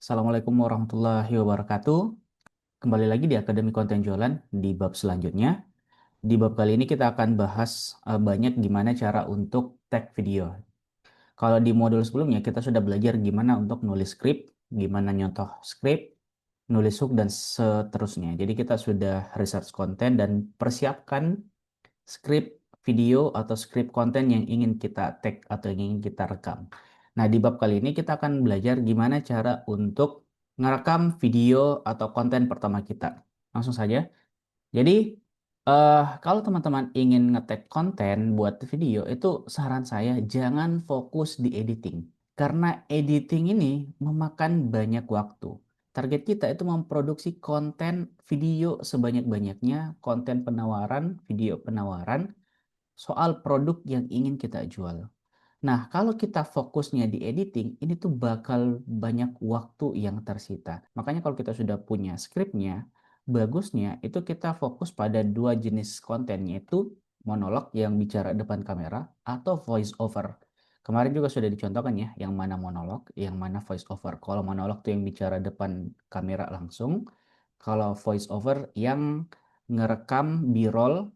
Assalamualaikum warahmatullahi wabarakatuh. Kembali lagi di Akademi Konten Jualan di bab selanjutnya. Di bab kali ini kita akan bahas banyak gimana cara untuk tag video. Kalau di modul sebelumnya kita sudah belajar gimana untuk nulis skrip, gimana nyontoh skrip, nulis hook dan seterusnya. Jadi kita sudah research konten dan persiapkan skrip video atau skrip konten yang ingin kita tag atau yang ingin kita rekam. Nah, di bab kali ini kita akan belajar gimana cara untuk ngerekam video atau konten pertama kita. Langsung saja. Jadi, kalau teman-teman ingin nge-tag konten buat video, itu saran saya jangan fokus di editing. Karena editing ini memakan banyak waktu. Target kita itu memproduksi konten video sebanyak-banyaknya, konten penawaran, video penawaran, soal produk yang ingin kita jual. Nah, kalau kita fokusnya di editing, ini tuh bakal banyak waktu yang tersita. Makanya kalau kita sudah punya skripnya, bagusnya itu kita fokus pada dua jenis konten, yaitu monolog yang bicara depan kamera atau voice over. Kemarin juga sudah dicontohkan ya, yang mana monolog, yang mana voice over. Kalau monolog tuh yang bicara depan kamera langsung, kalau voice over yang ngerekam B-roll,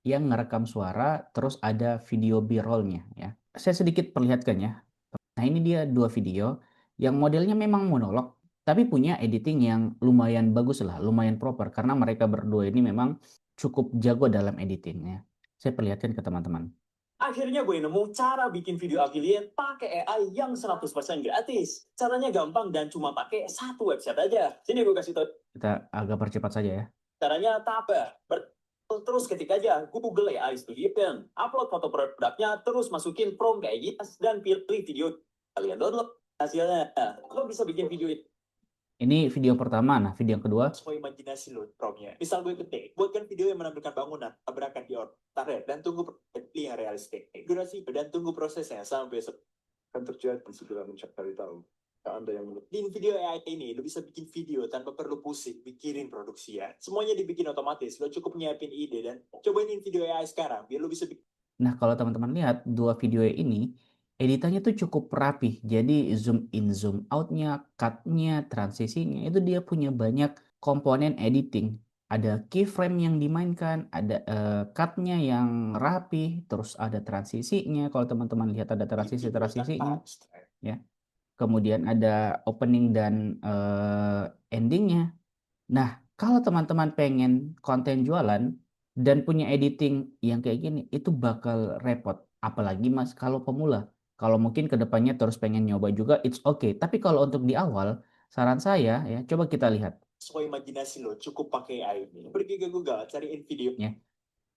yang ngerekam suara, terus ada video B-rollnya ya. Saya sedikit perlihatkan ya. Nah, ini dia dua video yang modelnya memang monolog, tapi punya editing yang lumayan bagus lah, lumayan proper, karena mereka berdua ini memang cukup jago dalam editingnya. Saya perlihatkan ke teman-teman. Akhirnya gue nemu cara bikin video affiliate pakai AI yang 100% gratis. Caranya gampang dan cuma pakai satu website aja. Sini gue kasih tau. Kita agak percepat saja ya. Caranya apa? Terus ketik aja Google AI Studio Pen. Upload foto produknya, terus masukin prompt kayak gitu, dan pilih video. Kalian download hasilnya. Lo bisa bikin video itu. Ini video pertama, nah video yang kedua. Sesuai imajinasi lo promptnya. Misal gue ketik, buatkan video yang menampilkan bangunan, tabrakan di otak, dan tunggu yang realistik. Durasi dan tunggu prosesnya sampai Kan terjadi segera mencari tahu. Anda yang di video AI ini, lo bisa bikin video tanpa perlu pusing mikirin produksi ya. Semuanya dibikin otomatis. Lo cukup nyiapin ide dan cobain video AI sekarang biar lo bisa bikin. Nah, kalau teman-teman lihat dua video ini, editannya tuh cukup rapih. Jadi zoom in, zoom out-nya, cut-nya, transisinya, itu dia punya banyak komponen editing. Ada keyframe yang dimainkan, ada cut-nya yang rapih, terus ada transisinya. Kalau teman-teman lihat ada transisinya, ya. Kemudian ada opening dan endingnya. Nah, kalau teman-teman pengen konten jualan dan punya editing yang kayak gini, itu bakal repot. Apalagi Mas, kalau pemula. Kalau mungkin ke depannya terus pengen nyoba juga, it's okay. Tapi kalau untuk di awal, saran saya ya, coba kita lihat. Sesuai imajinasi lo, cukup pakai AI ini. Pergi ke Google, cariin video. Ya,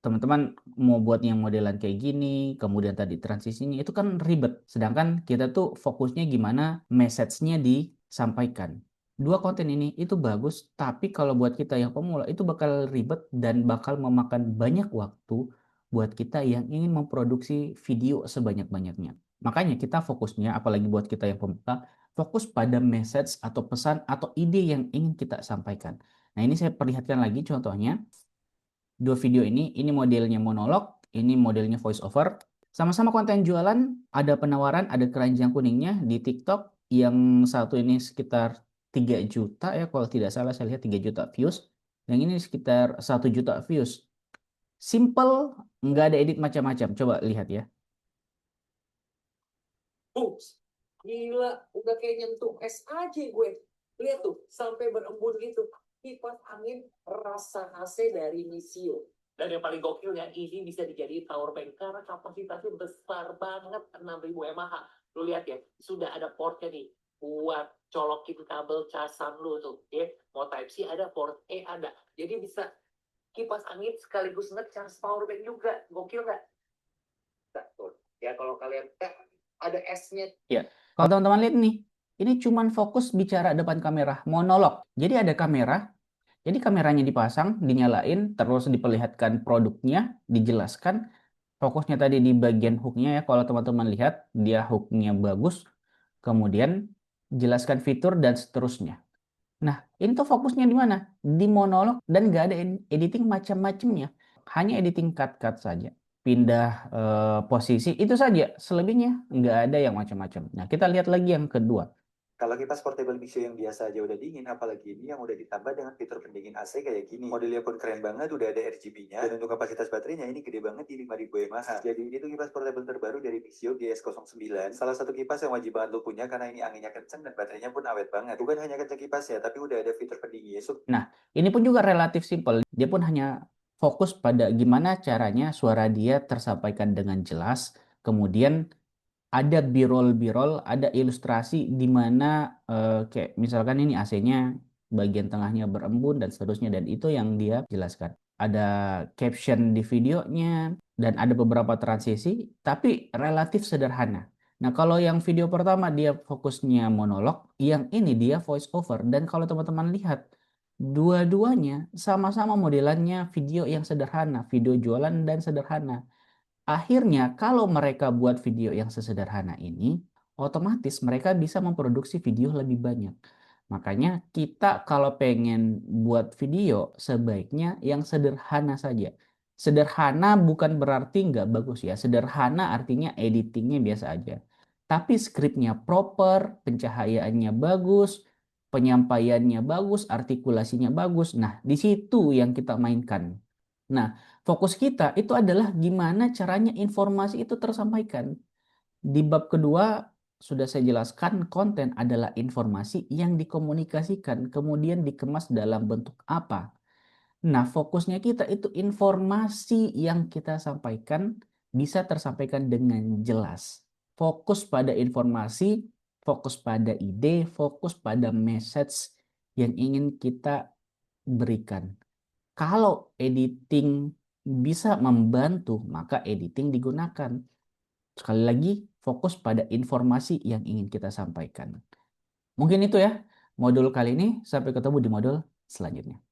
teman-teman mau buat yang modelan kayak gini, kemudian tadi transisinya, itu kan ribet. Sedangkan kita tuh fokusnya gimana message-nya disampaikan. Dua konten ini itu bagus, tapi kalau buat kita yang pemula itu bakal ribet dan bakal memakan banyak waktu buat kita yang ingin memproduksi video sebanyak-banyaknya. Makanya kita fokusnya, apalagi buat kita yang pemula, fokus pada message atau pesan atau ide yang ingin kita sampaikan. Nah, ini saya perlihatkan lagi contohnya. Dua video ini modelnya monolog, ini modelnya voice over. Sama-sama konten jualan, ada penawaran, ada keranjang kuningnya di TikTok. Yang satu ini sekitar 3 juta ya, kalau tidak salah saya lihat 3 juta views. Yang ini sekitar 1 juta views. Simple, nggak ada edit macam-macam. Coba lihat ya. Booms, gila, udah kayak nyentuh es aja gue. Lihat tuh, sampai berembun gitu. Kipas angin rasa AC dari Misio. Dan yang paling gokilnya, ini bisa dijadiin power bank karena kapasitasnya besar banget, 6000 mAh. Lu lihat ya, sudah ada portnya nih buat colokin kabel casan lu tuh. Ya, mau Type C ada, port E ada. Jadi bisa kipas angin sekaligus nge-charge power bank juga. Gokil nggak? Betul. Ya kalau kalian ada S-nya. Ya, kalau teman-teman lihat nih, ini cuman fokus bicara depan kamera, monolog. Jadi ada kamera, jadi kameranya dipasang, dinyalain, terus diperlihatkan produknya, dijelaskan. Fokusnya tadi di bagian hooknya ya, kalau teman-teman lihat, dia hooknya bagus. Kemudian jelaskan fitur dan seterusnya. Nah, ini tuh fokusnya di mana? Di monolog dan nggak ada editing macam-macamnya. Hanya editing cut-cut saja. Pindah posisi, itu saja. Selebihnya nggak ada yang macam-macam. Nah, kita lihat lagi yang kedua. Kalau kipas portable Mixio yang biasa aja udah dingin, apalagi ini yang udah ditambah dengan fitur pendingin AC kayak gini. Modelnya pun keren banget, udah ada RGB-nya. Dan untuk kapasitas baterainya ini gede banget di 5000 mAh. Jadi itu kipas portable terbaru dari Mixio GS09. Salah satu kipas yang wajib banget lo punya karena ini anginnya kenceng dan baterainya pun awet banget. Bukan hanya kenceng kipas ya, tapi udah ada fitur pendingin. Nah, ini pun juga relatif simpel. Dia pun hanya fokus pada gimana caranya suara dia tersampaikan dengan jelas. Kemudian ada b-roll, ada ilustrasi di mana kayak misalkan ini AC-nya bagian tengahnya berembun dan seterusnya, dan itu yang dia jelaskan. Ada caption di videonya dan ada beberapa transisi, tapi relatif sederhana. Nah, kalau yang video pertama dia fokusnya monolog, yang ini dia voice over. Dan kalau teman-teman lihat, dua-duanya sama-sama modelannya video yang sederhana, video jualan dan sederhana. Akhirnya, kalau mereka buat video yang sesederhana ini, otomatis mereka bisa memproduksi video lebih banyak. Makanya kita kalau pengen buat video, sebaiknya yang sederhana saja. Sederhana bukan berarti nggak bagus ya. Sederhana artinya editingnya biasa aja. Tapi skripnya proper, pencahayaannya bagus, penyampaiannya bagus, artikulasinya bagus. Nah, di situ yang kita mainkan. Nah, fokus kita itu adalah gimana caranya informasi itu tersampaikan. Di bab kedua sudah saya jelaskan, konten adalah informasi yang dikomunikasikan, kemudian dikemas dalam bentuk apa. Nah, fokusnya kita itu informasi yang kita sampaikan bisa tersampaikan dengan jelas. Fokus pada informasi, fokus pada ide, fokus pada message yang ingin kita berikan. Kalau editing bisa membantu, maka editing digunakan. Sekali lagi, fokus pada informasi yang ingin kita sampaikan. Mungkin itu ya modul kali ini. Sampai ketemu di modul selanjutnya.